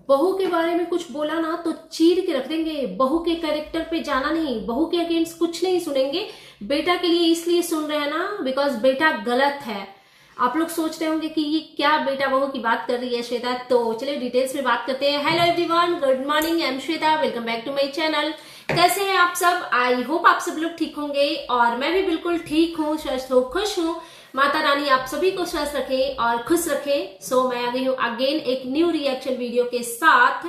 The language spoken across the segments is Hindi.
बहू के बारे में कुछ बोला ना तो चीर के रख देंगे। बहू के कैरेक्टर पे जाना नहीं, बहू के अगेंस्ट कुछ नहीं सुनेंगे। बेटा के लिए इसलिए सुन रहे हैं ना बिकॉज बेटा गलत है। आप लोग सोच रहे होंगे कि ये क्या बेटा बहू की बात कर रही है श्वेता, तो चलिए डिटेल्स में बात करते हैं। Hello everyone, good morning, I am Shweta, welcome back to my channel. कैसे हैं आप सब? आई होप आप सब लोग ठीक होंगे और मैं भी बिल्कुल ठीक हूँ, स्वस्थ हूँ, खुश हूँ। माता रानी आप सभी को स्वस्थ रखे और खुश रखे। सो मैं आ गई हूँ अगेन एक न्यू रिएक्शन वीडियो के साथ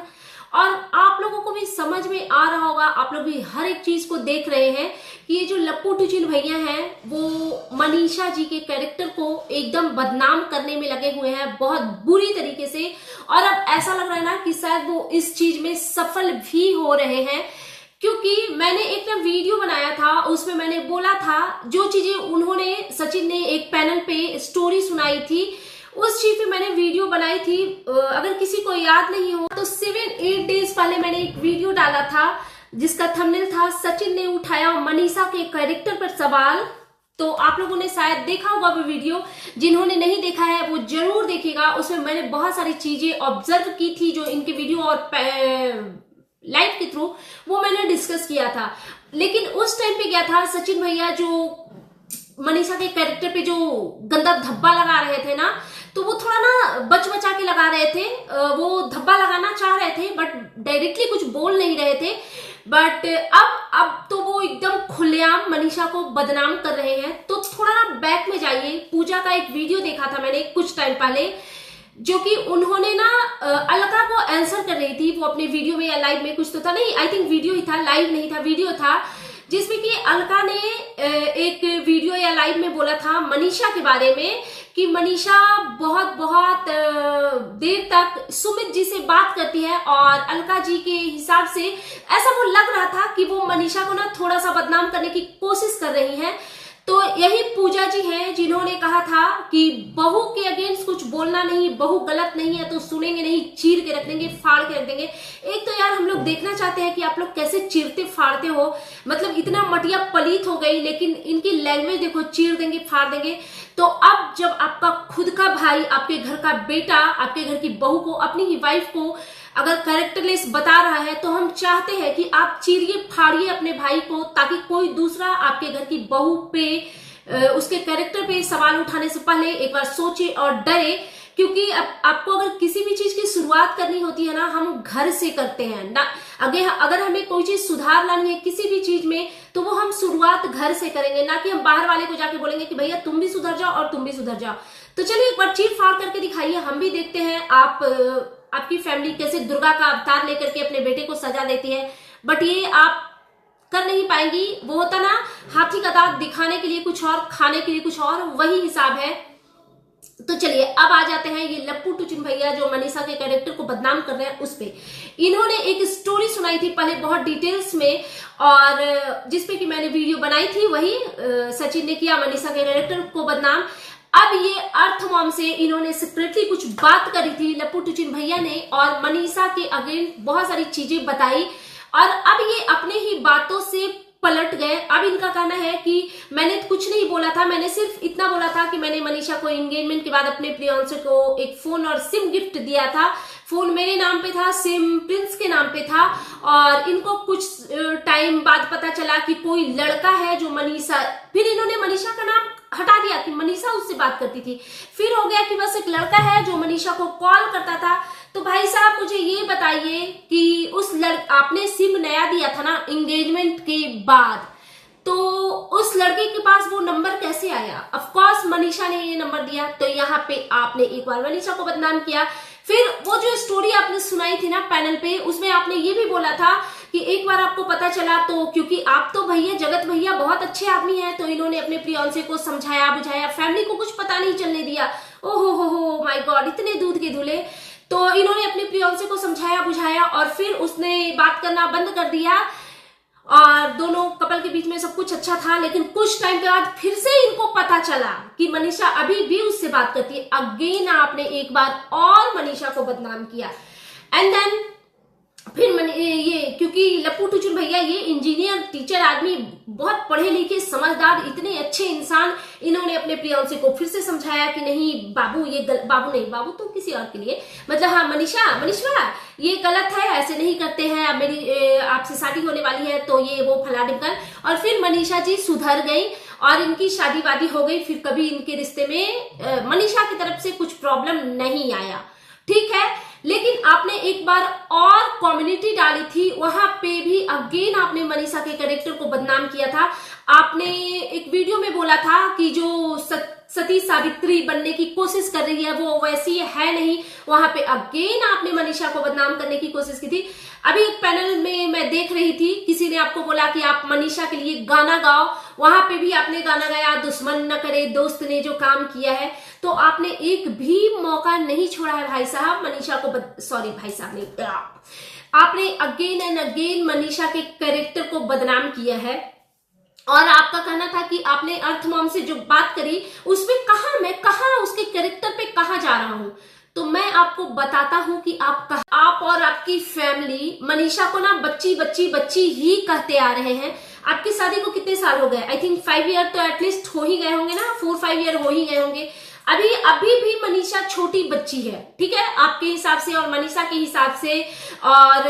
और आप लोगों को भी समझ में आ रहा होगा, आप लोग भी हर एक चीज को देख रहे हैं कि ये जो लप्पू टुचिन भैया हैं वो मनीषा जी के कैरेक्टर को एकदम बदनाम करने में लगे हुए हैं बहुत बुरी तरीके से। और अब ऐसा लग रहा है ना कि शायद वो इस चीज में सफल भी हो रहे हैं, क्योंकि मैंने एक ना वीडियो बनाया था, उसमें मैंने बोला था जो चीजें उन्होंने, सचिन ने एक पैनल पे स्टोरी सुनाई थी, उस चीज पे मैंने वीडियो बनाई थी। अगर किसी को याद नहीं हो तो 7-8 डेज पहले मैंने एक वीडियो डाला था जिसका थंबनेल था सचिन ने उठाया मनीषा के कैरेक्टर पर सवाल। तो आप लोगों ने शायद देखा होगा वो वीडियो, जिन्होंने नहीं देखा है वो जरूर देखेगा। उसमें मैंने बहुत सारी चीजें ऑब्जर्व की थी जो इनके वीडियो और लाइव के थ्रू वो मैंने डिस्कस किया था। लेकिन उस टाइम पे क्या था, सचिन भैया जो मनीषा के कैरेक्टर पे जो गंदा धब्बा लगा रहे थे ना, तो वो थोड़ा ना बच बचा के लगा रहे थे। वो धब्बा लगाना चाह रहे थे बट डायरेक्टली कुछ बोल नहीं रहे थे। बट अब तो वो एकदम खुलेआम मनीषा को बदनाम कर रहे हैं। तो थोड़ा ना बैक में जाइए। पूजा का एक वीडियो देखा था मैंने कुछ टाइम पहले, जो कि उन्होंने ना अलका को आंसर कर रही थी। वो अपने वीडियो में या लाइव में, कुछ तो था, नहीं आई थिंक वीडियो ही था, लाइव नहीं था, वीडियो था, जिसमें कि अलका ने एक वीडियो या लाइव में बोला था मनीषा के बारे में कि मनीषा बहुत देर तक सुमित जी से बात करती है और अलका जी के हिसाब से ऐसा वो लग रहा था कि वो मनीषा को ना थोड़ा सा बदनाम करने की कोशिश कर रही हैं। तो यही पूजा जी हैं जिन्होंने कहा था कि बहू के अगेंस्ट कुछ बोलना नहीं, बहू गलत नहीं है तो सुनेंगे नहीं, चीर के रख देंगे, फाड़ के रख देंगे। एक तो यार हम लोग देखना चाहते हैं कि आप लोग कैसे चीरते फाड़ते हो, मतलब इतना मटिया पलीत हो गई, लेकिन इनकी लैंग्वेज देखो, चीर देंगे, फाड़ देंगे। तो अब जब आपका खुद का भाई, आपके घर का बेटा, आपके घर की बहू को, अपनी ही वाइफ को अगर कैरेक्टरलेस बता रहा है, तो हम चाहते हैं कि आप चीरिए फाड़िए अपने भाई को, ताकि कोई दूसरा आपके घर की बहू पे, उसके कैरेक्टर पे सवाल उठाने से पहले एक बार सोचे और डरे। क्योंकि आपको अगर किसी भी चीज की शुरुआत करनी होती है ना, हम घर से करते हैं ना। अगर हमें कोई चीज सुधार लानी है किसी भी चीज में, तो वो हम शुरुआत घर से करेंगे, ना कि हम बाहर वाले को जाके बोलेंगे कि भैया तुम भी सुधर जाओ और तुम भी सुधर जाओ। तो चलिए एक बार चीर फाड़ करके दिखाइए, हम भी देखते हैं आपकी फैमिली कैसे दुर्गा का अवतार लेकर के अपने बेटे को सजा देती है। बट ये आप कर नहीं पाएंगी। वो होता ना, हाथी का दांत दिखाने के लिए कुछ और, खाने के लिए कुछ और, वही हिसाब है। तो चलिए अब आ जाते हैं ये लप्पू टुचिन भैया जो मनीषा के कैरेक्टर को बदनाम कर रहे हैं उस पे। इन्होंने एक स्टोरी सुनाई थी पहले बहुत डिटेल्स में, और जिसपे कि मैंने वीडियो बनाई थी, वही सचिन ने किया मनीषा के कैरेक्टर को बदनाम। अब ये अर्थ मॉम से इन्होंने सीक्रेटली कुछ बात करी थी लप्पू टुचिन भैया ने, और मनीषा के अगेंस्ट बहुत सारी चीजें बताई, और अब ये अपने ही बातों से पलट गए। अब इनका कहना है कि मैंने कुछ नहीं बोला था, मैंने सिर्फ इतना बोला था कि मैंने मनीषा को एंगेजमेंट के बाद अपने फियांसे को एक फोन और सिम गिफ्ट दिया था। फोन मेरे नाम पे था, सिम प्रिंस के नाम पे था, और इनको कुछ टाइम बाद पता चला कि कोई लड़का है जो मनीषा, फिर इन्होंने मनीषा का नाम हटा दिया कि मनीषा उससे बात करती थी, फिर हो गया कि बस एक लड़का है जो मनीषा को कॉल करता था। तो भाई साहब मुझे ये बताइए कि आपने सिम नया दिया था ना एंगेजमेंट के बाद, तो उस लड़के के पास वो नंबर कैसे आया? ऑफ कोर्स मनीषा ने ये नंबर दिया। तो यहाँ पे आपने एक बार मनीषा को बदनाम किया। फिर वो जो स्टोरी आपने सुनाई थी ना पैनल पे, उसमें आपने ये भी बोला था कि एक बार आपको पता चला, तो क्योंकि आप तो भैया, जगत भैया बहुत अच्छे आदमी हैं, तो इन्होंने अपने फियांसे को समझाया बुझाया, फैमिली को कुछ पता नहीं चलने दिया। ओहो हो माय गॉड, इतने दूध के धुले। तो इन्होंने अपने फियांसे को समझाया बुझाया और फिर उसने बात करना बंद कर दिया, और दोनों कपल के बीच में सब कुछ अच्छा था। लेकिन कुछ टाइम के बाद फिर से इनको पता चला कि मनीषा अभी भी उससे बात करती है। अगेन आपने एक बार और मनीषा को बदनाम किया। एंड देन फिर ये, क्योंकि लप्पू टुचिन भैया ये इंजीनियर टीचर आदमी, बहुत पढ़े लिखे समझदार इतने अच्छे इंसान, इन्होंने अपने फियांसे को फिर से समझाया कि नहीं बाबू, ये बाबू नहीं, बाबू तो किसी और के लिए, मतलब हाँ मनीषा ये गलत है, ऐसे नहीं करते हैं, अब मेरी आपसे शादी होने वाली है तो ये वो फला ढिमकन। और फिर मनीषा जी सुधर गई और इनकी शादी वादी हो गई। फिर कभी इनके रिश्ते में मनीषा की तरफ से कुछ प्रॉब्लम नहीं आया, ठीक है। लेकिन आपने एक बार और कम्युनिटी डाली थी, वहां पे भी अगेन आपने मनीषा के कैरेक्टर को बदनाम किया था। आपने एक वीडियो में बोला था कि जो सती सावित्री बनने की कोशिश कर रही है वो वैसी है नहीं। वहां पे अगेन आपने मनीषा को बदनाम करने की कोशिश की थी। अभी एक पैनल में मैं देख रही थी, किसी ने आपको बोला कि आप मनीषा के लिए गाना गाओ, वहां पे भी आपने गाना गाया, दुश्मन न करे दोस्त ने जो काम किया है। तो आपने एक भी मौका नहीं छोड़ा है भाई साहब मनीषा को सॉरी भाई साहब नहीं, आपने अगेन एंड अगेन मनीषा के कैरेक्टर को बदनाम किया है। और आपका कहना था कि आपने अर्थ मॉम से जो बात करी उसमें मैं उसके कैरेक्टर पे कहां जा रहा हूं। तो मैं आपको बताता हूं कि आप और आपकी फैमिली मनीषा को ना बच्ची बच्ची बच्ची ही कहते आ रहे हैं। आपकी शादी को कितने साल हो गए? आई थिंक 5 ईयर तो एटलीस्ट हो ही गए होंगे ना, 4-5 ईयर हो ही गए होंगे। अभी भी मनीषा छोटी बच्ची है, ठीक है, आपके हिसाब से और मनीषा के हिसाब से और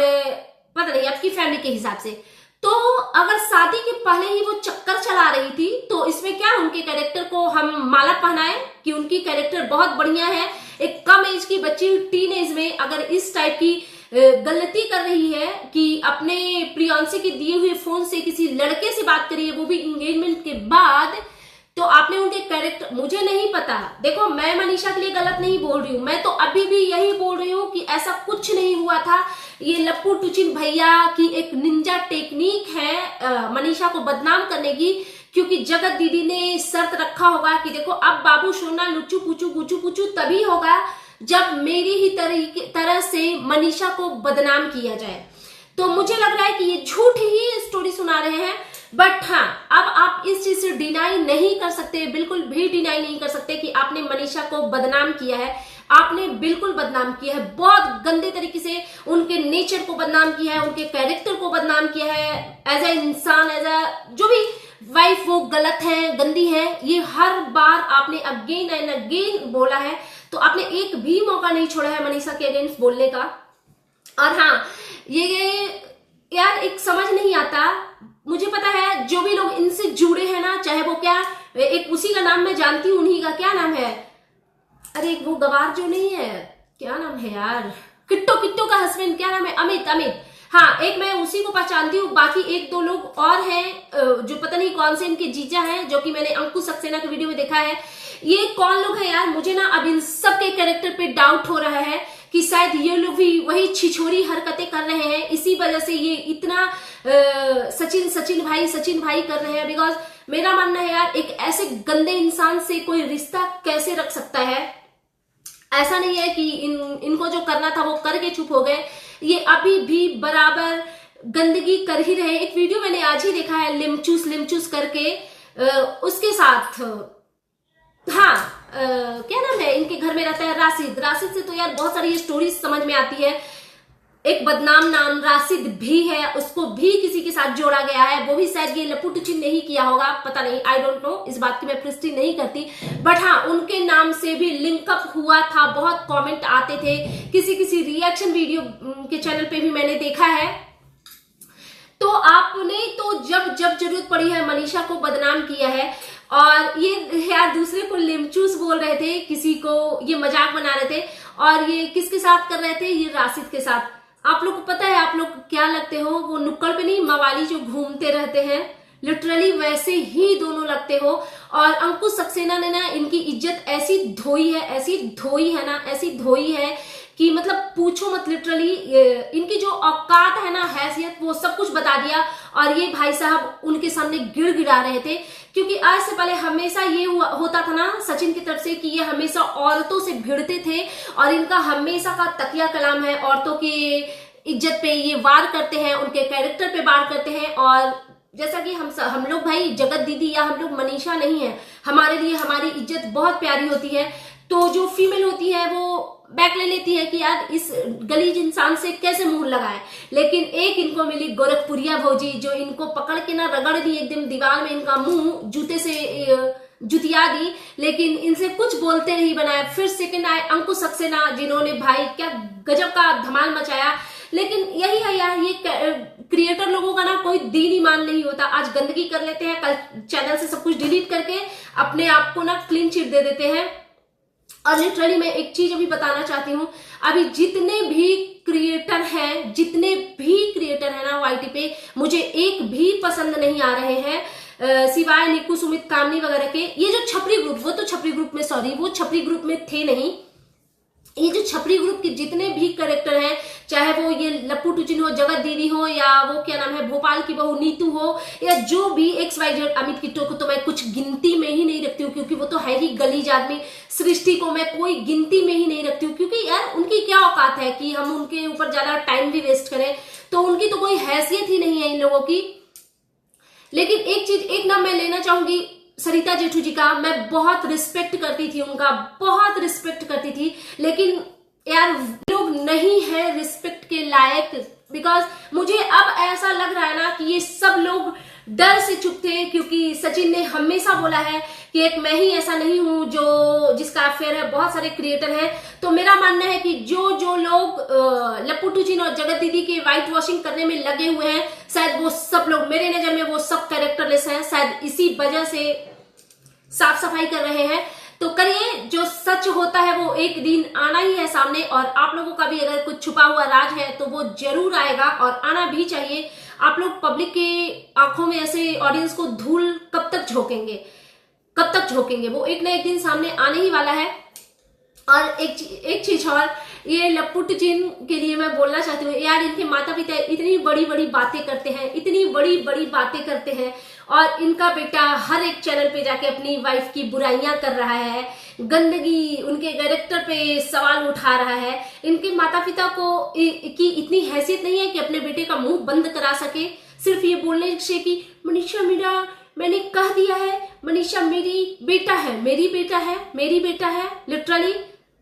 पता नहीं आपकी फैमिली के हिसाब से। तो अगर शादी के पहले ही वो चक्कर चला रही थी तो इसमें क्या उनके कैरेक्टर को हम माला पहनाए कि उनकी कैरेक्टर बहुत बढ़िया है। एक कम एज की बच्ची टीन एज में अगर इस टाइप की गलती कर रही है कि अपने प्रियांशी के दिए हुए फोन से किसी लड़के से बात करी है, वो भी एंगेजमेंट के बाद, तो आपने उनके कैरेक्टर, मुझे नहीं पता, देखो मैं मनीषा के लिए गलत नहीं बोल रही हूँ, मैं तो अभी भी यही बोल रही हूँ कि ऐसा कुछ नहीं हुआ था। ये लप्पू टुचिन भैया की एक निंजा टेक्निक है मनीषा को बदनाम करने की, क्योंकि जगत दीदी ने शर्त रखा होगा कि देखो अब बाबू सोना लुच्चू पुचू गुचू पुचू तभी होगा जब मेरी ही तरह से मनीषा को बदनाम किया जाए। तो मुझे लग रहा है कि ये झूठ ही स्टोरी सुना रहे हैं। बट हाँ, अब आप इस चीज से डिनाई नहीं कर सकते, बिल्कुल भी डिनाई नहीं कर सकते कि आपने मनीषा को बदनाम किया है। आपने बिल्कुल बदनाम किया है, बहुत गंदे तरीके से उनके नेचर को बदनाम किया है, उनके कैरेक्टर को बदनाम किया है। एज ए इंसान, एज ए जो भी वाइफ वो गलत है, गंदी है, ये हर बार आपने अगेन एंड अगेन बोला है। तो आपने एक भी मौका नहीं छोड़ा है मनीषा के अगेंस्ट बोलने का। और हाँ, ये यार एक समझ नहीं आता, मुझे पता है जो भी लोग इनसे जुड़े हैं ना, चाहे वो क्या, एक उसी का नाम मैं जानती हूँ, उन्हीं का क्या नाम है, अरे वो गवार जो नहीं है, क्या नाम है यार, किट्टो का हस्बैंड क्या नाम है, अमित। हाँ, एक मैं उसी को पहचानती हूँ, बाकी 1-2 लोग और हैं जो पता नहीं कौन से इनके जीजा हैं, जो कि मैंने अंकुश सक्सेना के वीडियो में देखा है। ये कौन लोग हैं यार, मुझे ना अब इन सब के कैरेक्टर पे डाउट हो रहा है कि शायद ये लोग भी वही छिछोरी हरकतें कर रहे हैं, इसी वजह से ये इतना सचिन भाई कर रहे हैं। बिकॉज मेरा मानना है यार, एक ऐसे गंदे इंसान से कोई रिश्ता कैसे रख सकता है। ऐसा नहीं है कि इनको जो करना था वो करके चुप हो गए, ये अभी भी बराबर गंदगी कर ही रहे। एक वीडियो मैंने आज ही देखा है लिमचूस करके, उसके साथ हाँ क्या नाम है, इनके घर में रहता है राशिद से तो यार बहुत सारी स्टोरीज समझ में आती है। एक बदनाम नाम राशिद भी है, उसको भी किसी के साथ जोड़ा गया है, वो भी शायद ये लप्पू टुचिन नहीं किया होगा, पता नहीं, आई डोंट नो, इस बात की मैं पुष्टि नहीं करती। बट हाँ, उनके नाम से भी लिंकअप हुआ था, बहुत कमेंट आते थे, किसी रिएक्शन वीडियो के चैनल पे भी मैंने देखा है। तो आपने तो जब जरूरत पड़ी है मनीषा को बदनाम किया है, और ये यार दूसरे को लिमचूस बोल रहे थे, किसी को ये मजाक बना रहे थे, और ये किसके साथ कर रहे थे, ये राशिद के साथ। आप लोग को पता है आप लोग क्या लगते हो, वो नुक्कड़ पे नहीं, मवाली जो घूमते रहते हैं, लिटरली वैसे ही दोनों लगते हो। और अंकुश सक्सेना ने ना इनकी इज्जत ऐसी धोई है कि मतलब पूछो मत। लिटरली इनकी जो औकात है ना, हैसियत, वो सब कुछ बता दिया। और ये भाई साहब उनके सामने गिड़गिड़ा रहे थे, क्योंकि आज से पहले हमेशा ये होता था ना सचिन की तरफ से कि ये हमेशा औरतों से भिड़ते थे, और इनका हमेशा का तकिया कलाम है, औरतों की इज्जत पे ये वार करते हैं, उनके कैरेक्टर पे वार करते हैं। और जैसा कि हम लोग भाई जगत दीदी या हम लोग मनीषा नहीं है, हमारे लिए हमारी इज्जत बहुत प्यारी होती है। तो जो फीमेल होती है वो बैक ले लेती है कि यार इस गलीज इंसान से कैसे मुंह लगाए। लेकिन एक इनको मिली गोरखपुरिया भौजी, जो इनको पकड़ के ना रगड़ दी एकदम दीवार में, इनका मुंह जूते से जुतिया दी, लेकिन इनसे कुछ बोलते नहीं बनाया। फिर सेकंड आए अंकुश सक्सेना, जिन्होंने भाई क्या गजब का धमाल मचाया। ये क्रिएटर लोगों का ना कोई दीन ईमान नहीं होता। आज गंदगी कर लेते हैं, कल चैनल से सब कुछ डिलीट करके अपने आप को ना क्लीन चिट दे देते हैं। और लिटरली मैं एक चीज अभी बताना चाहती हूँ, अभी जितने भी क्रिएटर हैं ना वाईटी पे, मुझे एक भी पसंद नहीं आ रहे हैं सिवाय निक्कू, सुमित, कामनी वगैरह के। ये जो छपरी ग्रुप, वो छपरी ग्रुप में थे नहीं। ये जो छपरी ग्रुप के जितने भी कैरेक्टर हैं, चाहे वो ये लप्पू टुचिन हो, जगत दीदी हो, या वो क्या नाम है भोपाल की बहू नीतू हो, या जो भी XYZ, अमित किट्टो को तो मैं कुछ गिनती में ही नहीं रखती हूँ, क्योंकि वो तो है ही गलीज आदमी। सृष्टि को मैं कोई गिनती में ही नहीं रखती हूँ, क्योंकि यार उनकी क्या औकात है कि हम उनके ऊपर ज्यादा टाइम भी वेस्ट करें। तो उनकी तो कोई हैसियत ही नहीं है इन लोगों की। लेकिन एक नाम मैं लेना चाहूंगी सरिता जेठू जी का। मैं बहुत रिस्पेक्ट करती थी उनका, बहुत रिस्पेक्ट करती थी, लेकिन यार लोग नहीं है रिस्पेक्ट के लायक। बिकॉज मुझे अब ऐसा लग रहा है ना कि ये सब लोग डर से चुप थे, क्योंकि सचिन ने हमेशा बोला है कि एक मैं ही ऐसा नहीं हूं जो जिसका अफेयर है, बहुत सारे क्रिएटर हैं। तो मेरा मानना है कि जो लोग लप्पू टुचिन और जगत दीदी के व्हाइट वॉशिंग करने में लगे हुए हैं, शायद वो सब लोग, मेरे नजर में वो सब कैरेक्टरलेस हैं, शायद इसी वजह से साफ सफाई कर रहे हैं। तो करिए, जो सच होता है वो एक दिन आना ही है सामने। और आप लोगों का भी अगर कुछ छुपा हुआ राज है तो वो जरूर आएगा, और आना भी चाहिए। आप लोग पब्लिक के आंखों में ऐसे ऑडियंस को धूल कब तक झोंकेंगे? वो एक ना एक दिन सामने आने ही वाला है। और एक चीज और, ये लप्पू टुचिन के लिए मैं बोलना चाहती हूँ, यार इनके माता पिता इतनी बड़ी बड़ी बातें करते हैं, और इनका बेटा हर एक चैनल पे जाके अपनी वाइफ की बुराइयां कर रहा है, गंदगी, उनके कैरेक्टर पे सवाल उठा रहा है। इनके माता पिता को की इतनी हैसियत नहीं है कि अपने बेटे का मुंह बंद करा सके, सिर्फ ये बोलने से कि मनीषा मेरा, मैंने कह दिया है, मनीषा मेरी बेटा है। लिटरली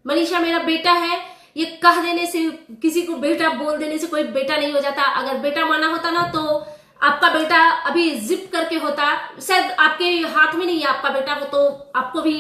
मनीषा मेरा बेटा है, ये कह देने से, किसी को बेटा बोल देने से कोई बेटा नहीं हो जाता। अगर बेटा माना होता ना तो आपका बेटा अभी जिप करके होता। शायद आपके हाथ में नहीं है आपका बेटा, वो तो आपको भी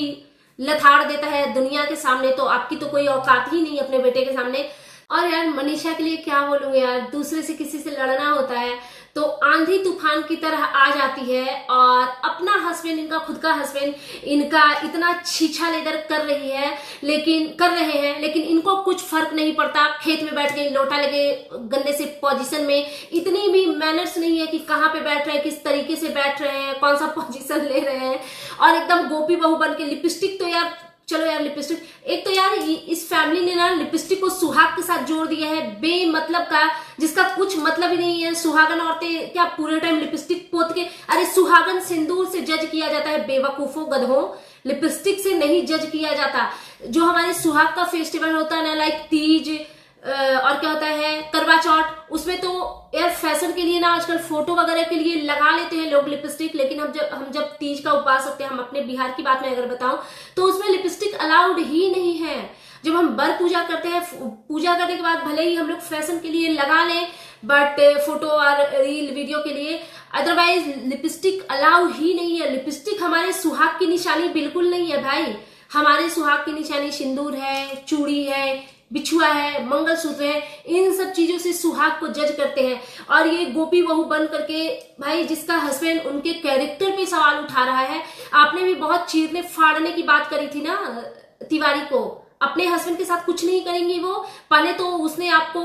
लथाड़ देता है दुनिया के सामने। तो आपकी तो कोई औकात ही नहीं अपने बेटे के सामने। और यार मनीषा के लिए क्या बोलूंगी यार, दूसरे से किसी से लड़ना होता है तो आंधी तूफान की तरह आ जाती है, और अपना हस्बैंड, इनका खुद का हस्बैंड इनका इतना छीछा लेदर कर रहे हैं, लेकिन इनको कुछ फर्क नहीं पड़ता। खेत में बैठ के लोटा लगे गंदे से पोजीशन में, इतनी भी मैनर्स नहीं है कि कहाँ पे बैठ रहे हैं, किस तरीके से बैठ रहे हैं, कौन सा पोजीशन ले रहे हैं, और एकदम गोपी बहू बन के। लिपस्टिक तो यार, चलो यार लिपस्टिक, एक तो यार इस फैमिली ने ना लिपस्टिक को सुहाग के साथ जोड़ दिया है, बेमतलब का, जिसका कुछ मतलब ही नहीं है। सुहागन औरतें क्या पूरे टाइम लिपस्टिक पोत के, अरे सुहागन सिंदूर से जज किया जाता है बेवकूफों, गधों, लिपस्टिक से नहीं जज किया जाता। जो हमारे सुहाग का फेस्टिवल होता है ना, लाइक तीज, और क्या होता है करवा चौथ, उसमें तो यार फैशन के लिए ना आजकल फोटो वगैरह के लिए लगा लेते हैं लोग लिपस्टिक। लेकिन हम जब तीज का उपवास रखते हैं, हम अपने बिहार की बात में अगर बताऊं तो उसमें लिपस्टिक अलाउड ही नहीं है। जब हम बर पूजा करते हैं, पूजा करने के बाद भले ही हम लोग फैशन के लिए लगा लें, बट फोटो और रील वीडियो के लिए, अदरवाइज लिपस्टिक अलाउ ही नहीं है। लिपस्टिक हमारे सुहाग की निशानी बिल्कुल नहीं है भाई। हमारे सुहाग की निशानी सिंदूर है, चूड़ी है, बिछुआ है, मंगलसूत्र है, इन सब चीजों से सुहाग को जज करते हैं। और ये गोपी बहू बन करके भाई, जिसका हस्बैंड उनके कैरेक्टर पे सवाल उठा रहा है। आपने भी बहुत चीरने फाड़ने की बात करी थी ना तिवारी को, अपने हस्बैंड के साथ कुछ नहीं करेंगी वो। पहले तो उसने आपको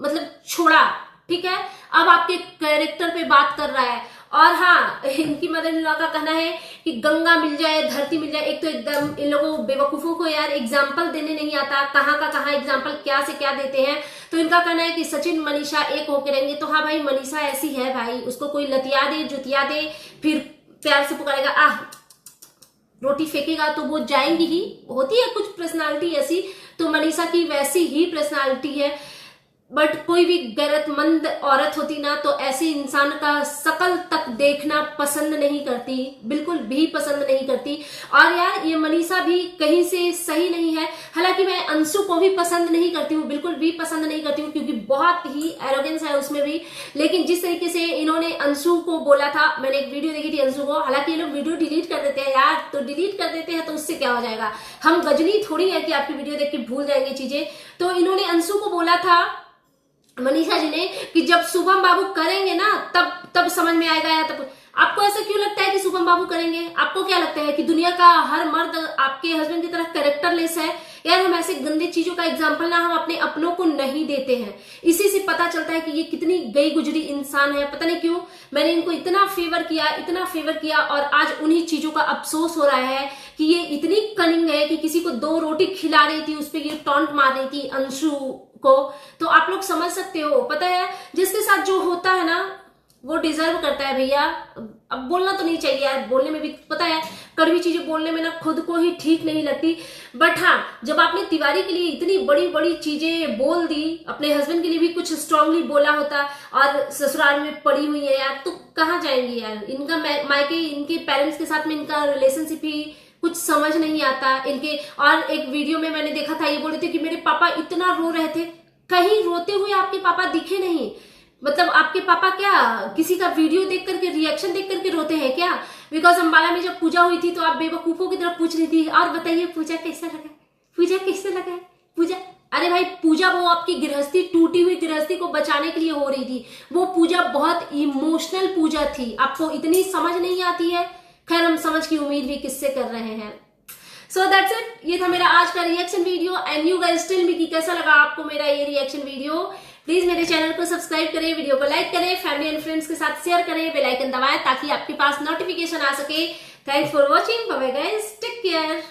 मतलब छोड़ा, ठीक है, अब आपके कैरेक्टर पे बात कर रहा है। और हाँ, इनकी मदर इन लॉ का कहना है कि गंगा मिल जाए, धरती मिल जाए। एक तो एकदम इन लोगों बेवकूफों को यार एग्जाम्पल देने नहीं आता, कहाँ का कहाँ एग्जाम्पल क्या से क्या देते हैं। तो इनका कहना है कि सचिन मनीषा एक होके रहेंगे। तो हाँ भाई, मनीषा ऐसी है भाई, उसको कोई लतिया दे, जुतिया दे, फिर प्यार से पुकारेगा, आह रोटी फेंकेगा तो वो जाएंगी ही। होती है कुछ पर्सनालिटी ऐसी, तो मनीषा की वैसी ही पर्सनालिटी है। बट कोई भी गैरतमंद औरत होती ना तो ऐसे इंसान का शकल तक देखना पसंद नहीं करती, बिल्कुल भी पसंद नहीं करती। और यार ये मनीषा भी कहीं से सही नहीं है। हालांकि मैं अंशु को भी पसंद नहीं करती हूँ, बिल्कुल भी पसंद नहीं करती हूँ, क्योंकि बहुत ही एरोगेंस है उसमें भी। लेकिन जिस तरीके से इन्होंने अंशु को बोला था, मैंने एक वीडियो देखी थी अंशु को, हालांकि ये लोग वीडियो डिलीट कर देते हैं यार, तो डिलीट कर देते हैं तो उससे क्या हो जाएगा, हम गजनी थोड़ी है कि आपकी वीडियो देख के भूल जाएंगे चीजें। तो इन्होंने अंशु को बोला था मनीषा जी ने कि जब शुभम बाबू करेंगे ना तब समझ में आएगा। या तब आपको ऐसा क्यों लगता है कि शुभम बाबू करेंगे? आपको क्या लगता है कि दुनिया का हर मर्द आपके हस्बैंड की तरह कैरेक्टरलेस है? यार हम ऐसे गंदे चीजों का एग्जाम्पल ना हम अपने अपनों को नहीं देते हैं। इसी से पता चलता है कि ये कितनी गई गुजरी इंसान है। पता नहीं क्यों मैंने इनको इतना फेवर किया और आज उन्हीं चीजों का अफसोस हो रहा है कि ये इतनी कनिंग है कि किसी को 2 रोटी खिला रही थी, उस पर ये टॉन्ट मार रही थी अंशु को। तो आप लोग समझ सकते हो। पता है जिसके साथ जो होता है ना वो डिजर्व करता है भैया। अब बोलना तो नहीं चाहिए यार, बोलने में भी पता है कड़वी चीजें बोलने में ना खुद को ही ठीक नहीं लगती। बट हाँ, जब आपने तिवारी के लिए इतनी बड़ी बड़ी चीजें बोल दी, अपने हस्बैंड के लिए भी कुछ स्ट्रांगली बोला होता और ससुराल में पड़ी हुई है यार, तो कहाँ जाएंगी यार? इनका मायके इनके पेरेंट्स के साथ में इनका रिलेशनशिप ही कुछ समझ नहीं आता इनके। और एक वीडियो में मैंने देखा था, ये बोल रहे थे कि मेरे पापा इतना रो रहे थे। कहीं रोते हुए आपके पापा दिखे नहीं। मतलब आपके पापा क्या किसी का वीडियो देख करके रिएक्शन देख करके रोते हैं क्या? बिकॉज अम्बाला में जब पूजा हुई थी तो आप बेवकूफों की तरफ पूछ रही थी और बताइए पूजा कैसा लगा, पूजा कैसा लगा पूजा। अरे भाई पूजा वो आपकी गृहस्थी, टूटी हुई गृहस्थी को बचाने के लिए हो रही थी। वो पूजा बहुत इमोशनल पूजा थी, आपको इतनी समझ नहीं आती है। खैर हम समझ की उम्मीद भी किससे कर रहे हैं। सो दैट्स इट, ये था मेरा आज का reaction video. And you guys tell me कि कैसा लगा आपको मेरा ये रिएक्शन वीडियो। प्लीज मेरे चैनल को सब्सक्राइब करें, वीडियो को लाइक करें, फैमिली एंड फ्रेंड्स के साथ शेयर करें, बेल आइकन दबाएं ताकि आपके पास नोटिफिकेशन आ सके। Thanks for watching, bye bye guys, take care.